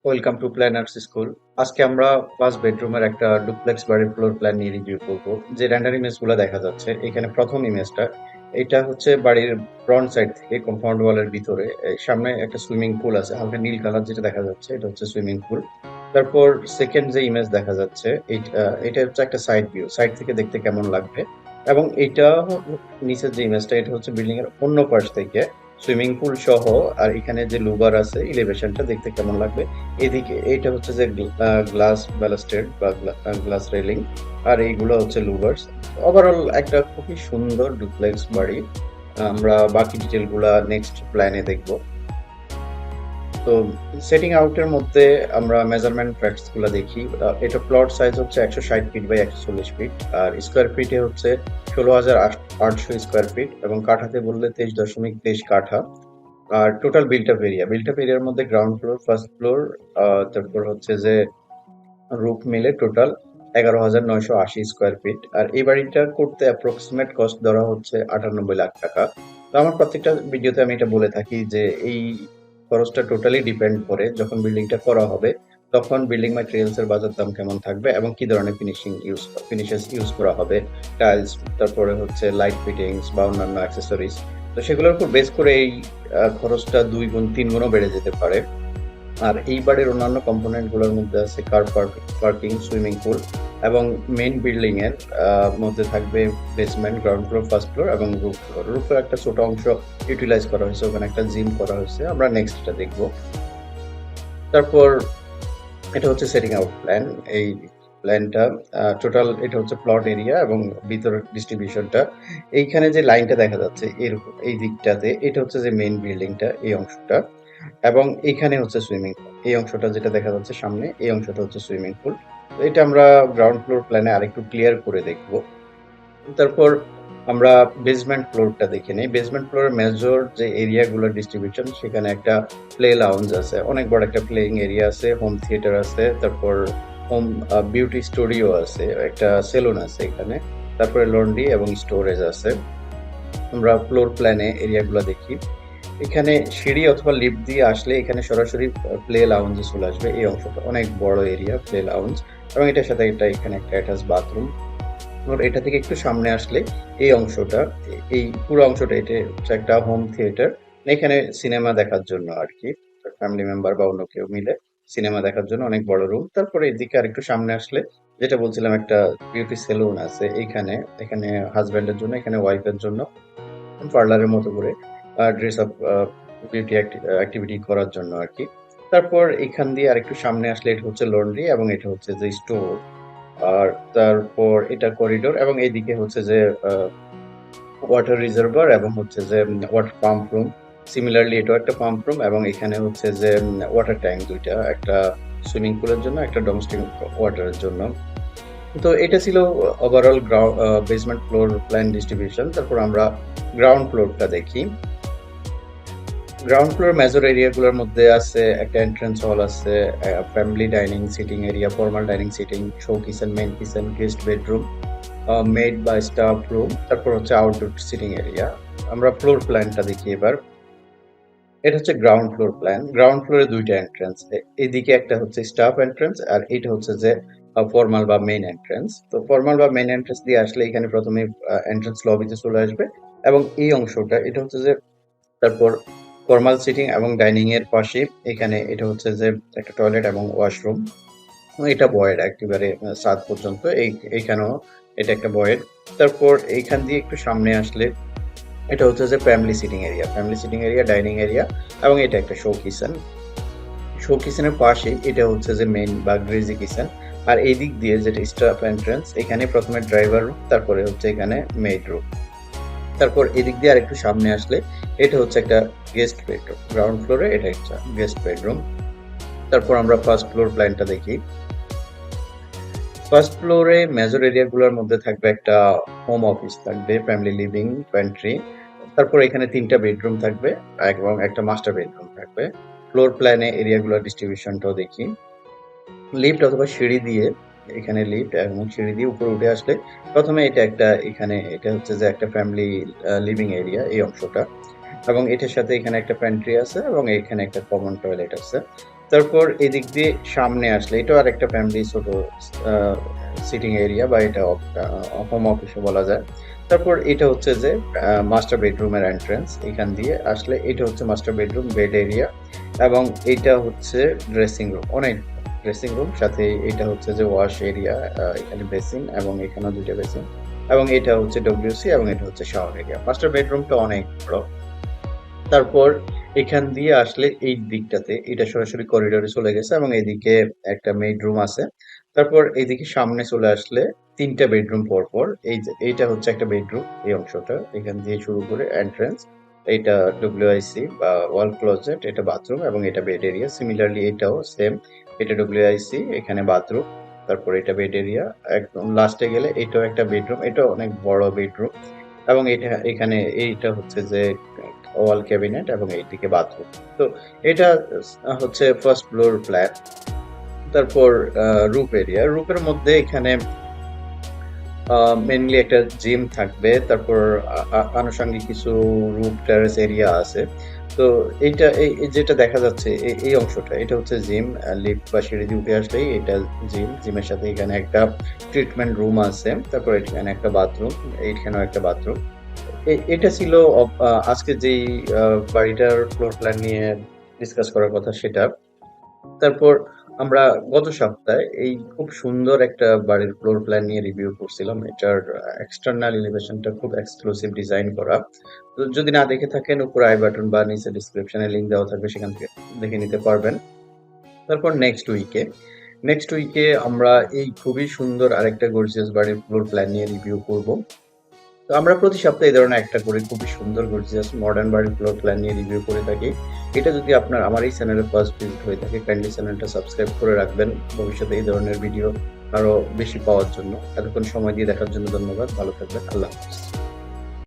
Welcome to planners school. আজকে আমরা 5 বেডরুমের একটা ডুপ্লেক্স বাড়ির ফ্লোর প্ল্যান নিয়ে রিভিউ করব। যে রেন্ডার ইমেজগুলো দেখা যাচ্ছে এখানে প্রথম ইমেজটা, এটা হচ্ছে বাড়ির ফ্রন্ট সাইড থেকে কম্পাউন্ড ওয়ালের ভিতরে সামনে একটা সুইমিং পুল আছে, হালকা নীল কালার যেটা দেখা যাচ্ছে এটা হচ্ছে সুইমিং পুল। তারপর সেকেন্ড যে ইমেজ দেখা যাচ্ছে এটা হচ্ছে একটা সাইড ভিউ, সাইড থেকে দেখতে কেমন লাগবে। এবং এটা নিচের যে ইমেজটা এটা হচ্ছে বিল্ডিং এর অন্য পাশ থেকে সুইমিং পুল সহ, আর এখানে যে লুবার আছে এলিভেশনটা দেখতে কেমন লাগবে। এদিকে এইটা হচ্ছে যে গ্লাস ব্যালাস্টেড বা গ্লাস রেলিং, আর এইগুলো হচ্ছে লুভার্স। ওভারঅল একটা খুবই সুন্দর ডুপ্লেক্স বাড়ি। আমরা বাকি ডিটেল গুলা নেক্সট প্ল্যানে দেখব। তো সেটিং আউটের মধ্যে আমরা মেজারমেন্ট ফ্যাক্টস গুলা দেখি। এটা প্লট সাইজ হচ্ছে 160 ফিট বাই 140 ফিট, আর স্কোয়ার ফিটে হচ্ছে 16,800 স্কোয়ার ফিট, এবং কাঠাতে বললে 23.23 কাঠা। আর টোটাল বিল্ট আপ এরিয়ার মধ্যে গ্রাউন্ড ফ্লোর, ফার্স্ট ফ্লোর, তারপর হচ্ছে যে রুফ মিলে টোটাল 11,980 স্কোয়ার ফিট। আর এই বাড়িটা করতে অ্যাপ্রক্সিমেট কস্ট ধরা হচ্ছে 98 লাখ টাকা। তো আমার প্রত্যেকটা ভিডিওতে আমি এটা বলে থাকি যে এই খরচটা টোটালি ডিপেন্ড করে যখন বিল্ডিংটা করা হবে, তখন বিল্ডিং ম্যাটেরিয়ালস এর বাজার দাম কেমন থাকবে এবং কি ধরনের ফিনিশেস ইউজ করা হবে, টাইলস, তারপরে হচ্ছে লাইট ফিটিংস বা অন্যান্য অ্যাক্সেসরিজ। তো সেগুলোর উপর বেস করে এই খরচটা 2 গুণ 3 গুণও বেড়ে যেতে পারে। আর এই বাড়ির অন্যান্য কম্পোনেন্ট গুলোর মধ্যে আছে কার পার্কিং, সুইমিং পুল, এবং মেইন বিল্ডিং এর মধ্যে থাকবে basement, ground floor, first floor এবং রুফ ফ্লোর। রুফের একটা ছোট অংশ ইউটিলাইজ করা হয়েছে, ওখানে একটা জিম করা হয়েছে, আমরা নেক্সট এটা দেখবো। তারপর এটা হচ্ছে সেটিং আউট প্ল্যান। এই প্ল্যানটা টোটাল এটা হচ্ছে প্লট এরিয়া এবং ভিতরের ডিস্ট্রিবিউশনটা। এইখানে যে লাইনটা দেখা যাচ্ছে এরকম এই দিকটাতে, এটা হচ্ছে যে মেইন বিল্ডিংটা, এই অংশটা। এবং এখানে হচ্ছে সুইমিং পুল, এই অংশটা যেটা দেখা যাচ্ছে সামনে, এই অংশটা হচ্ছে সুইমিং পুল। তো এটা আমরা গ্রাউন্ড ফ্লোর প্ল্যানে আরেকটু ক্লিয়ার করে দেখব। তারপর আমরা বেসমেন্ট ফ্লোরটা দেখে নেই। বেসমেন্ট ফ্লোরের মেজর যে এরিয়াগুলোর ডিস্ট্রিবিউশন, সেখানে একটা প্লে লাউঞ্জ আছে, অনেক বড় একটা প্লেইং এরিয়া আছে, হোম থিয়েটার আছে, তারপর হোম বিউটি স্টুডিও আছে, একটা সেলুন আছে এখানে, তারপরে লন্ড্রি এবং স্টোরেজ আছে। আমরা ফ্লোর প্ল্যানে এরিয়াগুলো দেখি। এখানে সিঁড়ি অথবা লিফট দিয়ে আসলে এখানে সরাসরি প্লে লাউঞ্জে চলে আসবে। এই অংশটা অনেক বড় এরিয়া, প্লে লাউঞ্জ, এবং এটার সাথে এখানে একটা অ্যাটাচ বাথরুম। আর এটা থেকে একটু সামনে আসলে এই অংশটা, এই পুরো অংশটা, এটা হচ্ছে একটা হোম থিয়েটার, এখানে সিনেমা দেখার জন্য আর কি, ফ্যামিলি মেম্বার বা অন্য কেউ মিলে সিনেমা দেখার জন্য অনেক বড় রুম। তারপরে এদিকে আর একটু সামনে আসলে যেটা বলছিলাম, একটা বিউটি সেলুন আছে এইখানে, এখানে হাজব্যান্ডের জন্য, এখানে ওয়াইফের জন্য পার্লারের মতো করে ড্রেস আপ, বিউটি অ্যাক্টিভিটি করার জন্য আর কি। তারপর এখান দিয়ে আরেকটু সামনে আসলে এটা হচ্ছে লন্ড্রি এবং এটা হচ্ছে যে স্টোর। আর তারপর এটা করিডোর, এবং এইদিকে হচ্ছে যে ওয়াটার রিজার্ভার এবং হচ্ছে যে ওয়াটার পাম্প রুম। সিমিলারলি এটাও একটা পাম্প রুম, এবং এখানে হচ্ছে যে ওয়াটার ট্যাঙ্ক দুইটা, একটা সুইমিং পুলের জন্য, একটা ডোমেস্টিক ওয়াটারের জন্য। তো এটা ছিল overall basement floor plan distribution. তারপর আমরা গ্রাউন্ড ফ্লোরটা দেখি। গ্রাউন্ড ফ্লোর মেজর এরিয়াগুলোর মধ্যে আছে একটা এন্ট্রান্স হল আছে, family dining sitting area, formal dining sitting, show kitchen, main kitchen, guest bedroom, maid বা স্টাফ রুম, তারপর হচ্ছে আউটডোর সিটিং এরিয়া। আমরা ফ্লোর প্ল্যানটা দেখি এবার। এটা হচ্ছে গ্রাউন্ড ফ্লোর প্ল্যান। গ্রাউন্ড ফ্লোরে দুইটা এন্ট্রান্স, এদিকে একটা হচ্ছে স্টাফ এন্ট্রান্স, আর এটা হচ্ছে যে ফর্মাল বা মেইন এন্ট্রান্স। তো ফর্মাল বা মেইন এন্ট্রান্স দিয়ে আসলে এখানে প্রথমে এন্ট্রান্স লবিতে চলে আসবে, এবং এই অংশটা এটা হচ্ছে যে তারপর ফর্মাল সিটিং এবং ডাইনিং এর পাশে এখানে এটা হচ্ছে যে একটা টয়লেট এবং ওয়াশরুম। এটা বয়েড একেবারে ছাদ পর্যন্ত, এইখানেও এটা একটা বয়েড। তারপর এইখান দিয়ে একটু সামনে আসলে এটা হচ্ছে যে family sitting area, dining area, এবং এটা একটা শো কিচেন। শো কিচেনের পাশে এটা হচ্ছে যে মেইন বা গ্রেজি কিচেন। আর এই দিক দিয়ে যেটা স্টাফ এন্ট্রান্স, এখানে প্রথমে ড্রাইভার রুম, তারপরে হচ্ছে এখানে মেড রুম। তারপর এদিক দিয়ে আরেকটু সামনে আসলে এটা হচ্ছে একটা গেস্ট বেডরুম। গ্রাউন্ড ফ্লোরে এটা একটা গেস্ট বেডরুম। তারপর আমরা ফার্স্ট ফ্লোর প্ল্যানটা দেখি। ফার্স্ট ফ্লোরে মেজর এরিয়াগুলোর মধ্যে থাকবে একটা হোম অফিস থাকবে, ফ্যামিলি লিভিং, প্যান্ট্রি। তারপর এখানে 3টা বেডরুম থাকবে এবং একটা মাস্টার বেডরুম থাকবে। ফ্লোর প্ল্যানে এরিয়াগুলোর ডিস্ট্রিবিউশনটাও দেখি। লিফট অথবা সিঁড়ি দিয়ে, এখানে লিফট এবং সিঁড়ি দিয়ে উপরে উঠে আসলে প্রথমে এখানে এটা হচ্ছে যে একটা ফ্যামিলি লিভিং এরিয়া, এই অংশটা, এবং এটার সাথে এখানে একটা প্যান্ট্রি আছে এবং এখানে একটা কমন টয়লেট আছে। তারপর এদিক দিয়ে সামনে আসলে এটাও আরেকটা ফ্যামিলি ছোট সিটিং এরিয়া বা এটা হোম অফিসও বলা যায়। তারপর এটা হচ্ছে যে মাস্টার বেডরুমের এন্ট্রান্স। এখান দিয়ে আসলে এটা হচ্ছে মাস্টার বেডরুম, বেড এরিয়া এবং এটা হচ্ছে ড্রেসিং রুম। অনেক ড্রেসিং রুম, সাথে এটা হচ্ছে যে ওয়াশ এরিয়া, এখানে বেসিন এবং এখানেও দুইটা বেসিন এবং এটা হচ্ছে ডব্লিউসি এবং এটা হচ্ছে শাওয়ার এরিয়া। মাস্টার বেডরুমটা অনেক বড়। তারপর এখান দিয়ে আসলে এই দিকটাতে এটা সরাসরি করিডোরে চলে গেছে এবং এদিকে একটা মেইড রুম আছে। তারপর এইদিকে সামনে চলে আসলে তিনটা বেডরুম পর পর এই যে এইটা হচ্ছে একটা বেডরুম, এই অংশটা এখান দিয়ে শুরু করে এন্ট্রান্স, এটা ডব্লিউআইসি বা ওয়াল ক্লোজেট, এটা বাথরুম এবং এটা বেড এরিয়া। সিমিলারলি এটাও সেম, এটা ডব্লিউআইসি, এখানে বাথরুম, তারপর এটা বেড এরিয়া। একদম লাস্টে গেলে এটাও একটা বেডরুম, এটাও অনেক বড় বেডরুম এবং এটা এখানে এইটা হচ্ছে যে ওয়াল ক্যাবিনেট এবং এইদিকে বাথরুম। তো এটা হচ্ছে ফার্স্ট ফ্লোর ফ্ল্যাট। তারপর রুফ এরিয়া, রুফের মধ্যে এখানে মেনলি একটা জিম থাকবে, তারপর আনুষঙ্গিক কিছু রুফ টেরেস এরিয়া আছে। তো এইটা এই যেটা দেখা যাচ্ছে এই অংশটা এটা হচ্ছে জিম। লিফট বা সিঁড়ি দিয়ে উঠে আসলেই এটা জিম। জিমের সাথে এখানে একটা ট্রিটমেন্ট রুম আছে, তারপর এখানে একটা বাথরুম, এইখানেও একটা বাথরুম। এটা ছিল আজকে যেই বাড়িটার ফ্লোর প্ল্যান নিয়ে ডিসকাস করার কথা সেটা। তারপর আমরা গত সপ্তাহে এই খুব সুন্দর একটা বাড়ির ফ্লোর প্ল্যান নিয়ে রিভিউ করছিলাম। এটার এক্সটার্নাল এলিভেশনটা খুব এক্সক্লুসিভ ডিজাইন করা। তো যদি না দেখে থাকেন উপরে আই বাটন বা নিচে ডিসক্রিপশনে লিংক দেওয়া থাকবে, সেখান থেকে দেখে নিতে পারবেন। তারপর নেক্সট উইকে আমরা এই খুবই সুন্দর আরেকটা গর্জিয়াস বাড়ির ফ্লোর প্ল্যান নিয়ে রিভিউ করব। তো আমরা প্রতি সপ্তাহে এই ধরনের একটা করে খুবই সুন্দর গর্জিয়াস মডার্ন বাড়ির ফ্লোর প্ল্যান নিয়ে রিভিউ করে থাকি। এটা যদি আপনার আমার এই চ্যানেলে ফার্স্ট ভিজিট হয়ে থাকে, কাইন্ডলি চ্যানেলটা সাবস্ক্রাইব করে রাখবেন ভবিষ্যতে এই ধরনের ভিডিও আরো বেশি পাওয়ার জন্য। এতক্ষণ সময় দিয়ে দেখার জন্য ধন্যবাদ। ভালো থাকবেন। আল্লাহ হাফিজ।